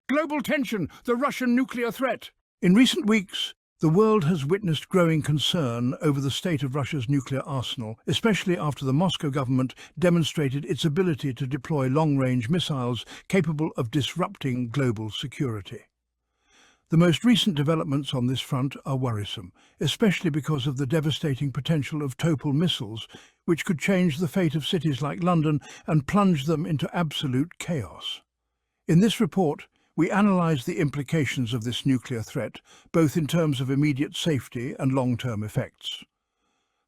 Global tension, the Russian nuclear threat. In recent weeks, the world has witnessed growing concern over the state of Russia's nuclear arsenal, especially after the Moscow government demonstrated its ability to deploy long-range missiles capable of disrupting global security. The most recent developments on this front are worrisome, especially because of the devastating potential of Topol missiles, which could change the fate of cities like London and plunge them into absolute chaos. In this report, we analyse the implications of this nuclear threat, both in terms of immediate safety and long-term effects.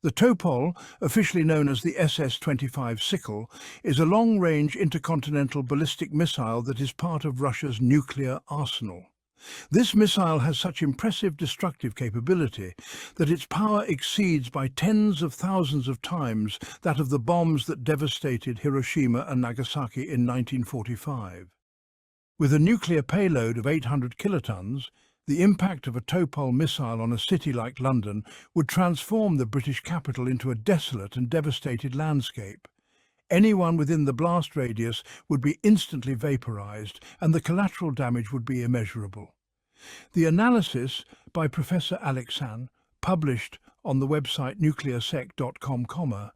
The Topol, officially known as the SS-25 Sickle, is a long-range intercontinental ballistic missile that is part of Russia's nuclear arsenal. This missile has such impressive destructive capability that its power exceeds by tens of thousands of times that of the bombs that devastated Hiroshima and Nagasaki in 1945. With a nuclear payload of 800 kilotons, the impact of a Topol missile on a city like London would transform the British capital into a desolate and devastated landscape. Anyone within the blast radius would be instantly vaporized, and the collateral damage would be immeasurable. The analysis by Professor Alexan, published on the website nuclearsec.com,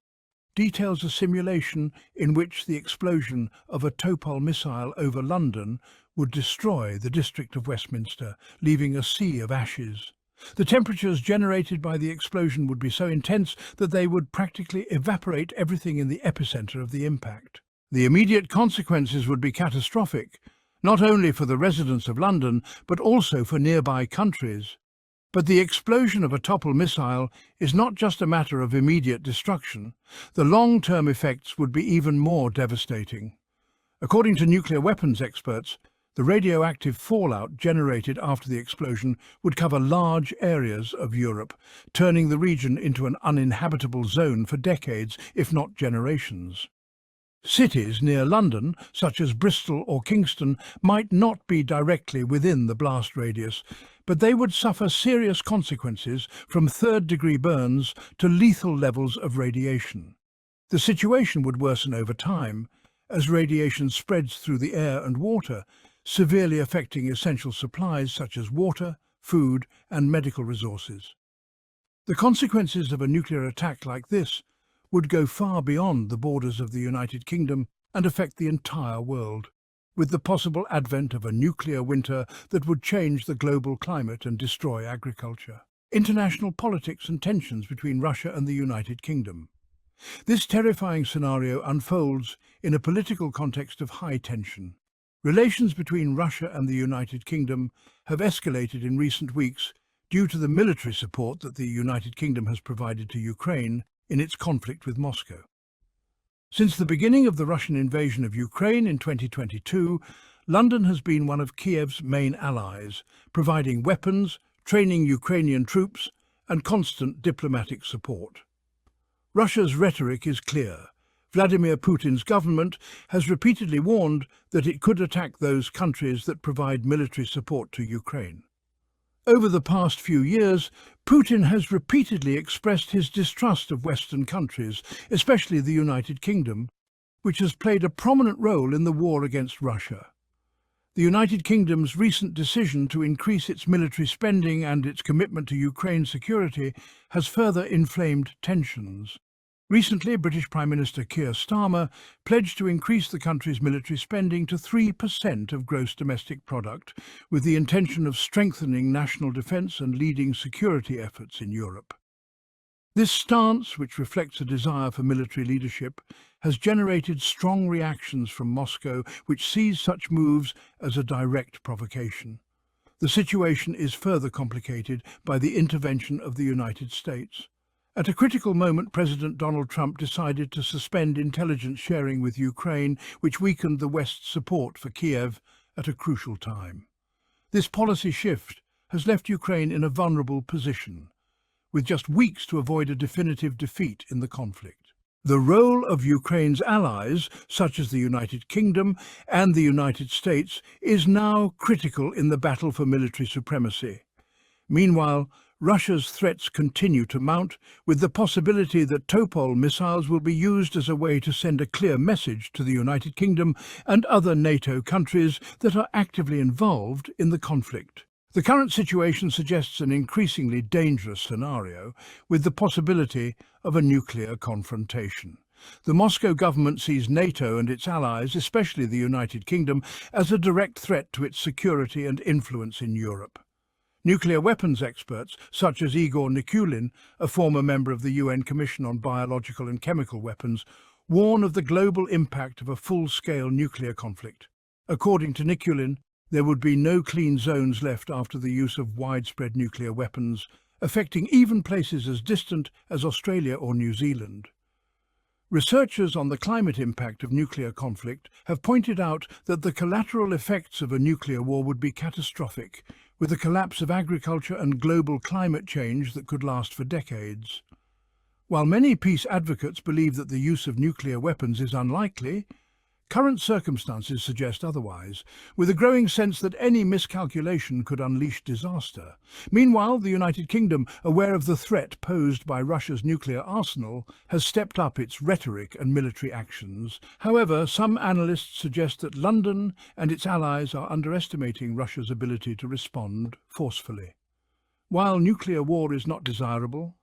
details a simulation in which the explosion of a Topol missile over London would destroy the district of Westminster, leaving a sea of ashes. The temperatures generated by the explosion would be so intense that they would practically evaporate everything in the epicenter of the impact. The immediate consequences would be catastrophic, not only for the residents of London, but also for nearby countries. But the explosion of a Topol missile is not just a matter of immediate destruction. The long-term effects would be even more devastating. According to nuclear weapons experts, the radioactive fallout generated after the explosion would cover large areas of Europe, turning the region into an uninhabitable zone for decades, if not generations. Cities near London, such as Bristol or Kingston, might not be directly within the blast radius, but they would suffer serious consequences from third-degree burns to lethal levels of radiation. The situation would worsen over time, as radiation spreads through the air and water, severely affecting essential supplies such as water, food, and medical resources. The consequences of a nuclear attack like this would go far beyond the borders of the United Kingdom and affect the entire world, with the possible advent of a nuclear winter that would change the global climate and destroy agriculture. International politics and tensions between Russia and the United Kingdom. This terrifying scenario unfolds in a political context of high tension. Relations between Russia and the United Kingdom have escalated in recent weeks due to the military support that the United Kingdom has provided to Ukraine in its conflict with Moscow. Since the beginning of the Russian invasion of Ukraine in 2022, London has been one of Kiev's main allies, providing weapons, training Ukrainian troops, and constant diplomatic support. Russia's rhetoric is clear. Vladimir Putin's government has repeatedly warned that it could attack those countries that provide military support to Ukraine. Over the past few years, Putin has repeatedly expressed his distrust of Western countries, especially the United Kingdom, which has played a prominent role in the war against Russia. The United Kingdom's recent decision to increase its military spending and its commitment to Ukraine's security has further inflamed tensions. Recently, British Prime Minister Keir Starmer pledged to increase the country's military spending to 3% of gross domestic product, with the intention of strengthening national defence and leading security efforts in Europe. This stance, which reflects a desire for military leadership, has generated strong reactions from Moscow, which sees such moves as a direct provocation. The situation is further complicated by the intervention of the United States. At a critical moment, President Donald Trump decided to suspend intelligence sharing with Ukraine, which weakened the West's support for Kiev at a crucial time. This policy shift has left Ukraine in a vulnerable position, with just weeks to avoid a definitive defeat in the conflict. The role of Ukraine's allies, such as the United Kingdom and the United States, is now critical in the battle for military supremacy. Meanwhile, Russia's threats continue to mount, with the possibility that Topol missiles will be used as a way to send a clear message to the United Kingdom and other NATO countries that are actively involved in the conflict. The current situation suggests an increasingly dangerous scenario, with the possibility of a nuclear confrontation. The Moscow government sees NATO and its allies, especially the United Kingdom, as a direct threat to its security and influence in Europe. Nuclear weapons experts, such as Igor Nikulin, a former member of the UN Commission on Biological and Chemical Weapons, warn of the global impact of a full-scale nuclear conflict. According to Nikulin, there would be no clean zones left after the use of widespread nuclear weapons, affecting even places as distant as Australia or New Zealand. Researchers on the climate impact of nuclear conflict have pointed out that the collateral effects of a nuclear war would be catastrophic, with the collapse of agriculture and global climate change that could last for decades. While many peace advocates believe that the use of nuclear weapons is unlikely, current circumstances suggest otherwise, with a growing sense that any miscalculation could unleash disaster. Meanwhile, the United Kingdom, aware of the threat posed by Russia's nuclear arsenal, has stepped up its rhetoric and military actions. However, some analysts suggest that London and its allies are underestimating Russia's ability to respond forcefully. While nuclear war is not desirable,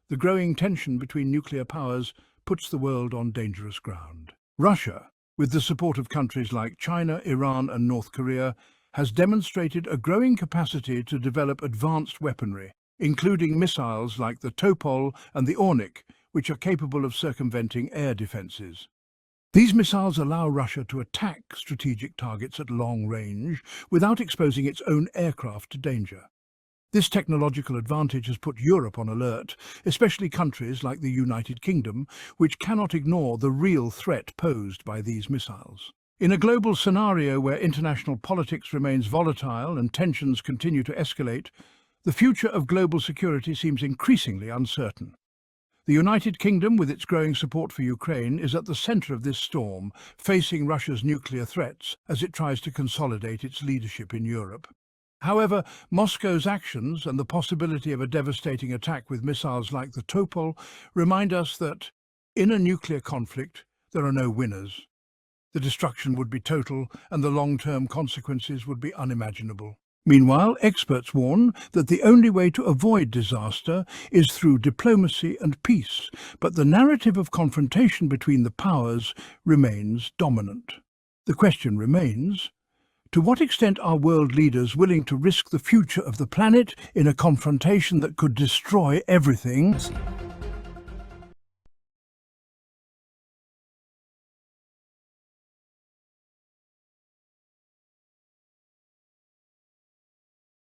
the growing tension between nuclear powers puts the world on dangerous ground. Russia, with the support of countries like China, Iran and North Korea, has demonstrated a growing capacity to develop advanced weaponry, including missiles like the Topol and the Ornik, which are capable of circumventing air defences. These missiles allow Russia to attack strategic targets at long range without exposing its own aircraft to danger. This technological advantage has put Europe on alert, especially countries like the United Kingdom, which cannot ignore the real threat posed by these missiles. In a global scenario where international politics remains volatile and tensions continue to escalate, the future of global security seems increasingly uncertain. The United Kingdom, with its growing support for Ukraine, is at the centre of this storm, facing Russia's nuclear threats as it tries to consolidate its leadership in Europe. However, Moscow's actions and the possibility of a devastating attack with missiles like the Topol remind us that, in a nuclear conflict, there are no winners. The destruction would be total and the long-term consequences would be unimaginable. Meanwhile, experts warn that the only way to avoid disaster is through diplomacy and peace, but the narrative of confrontation between the powers remains dominant. The question remains, to what extent are world leaders willing to risk the future of the planet in a confrontation that could destroy everything?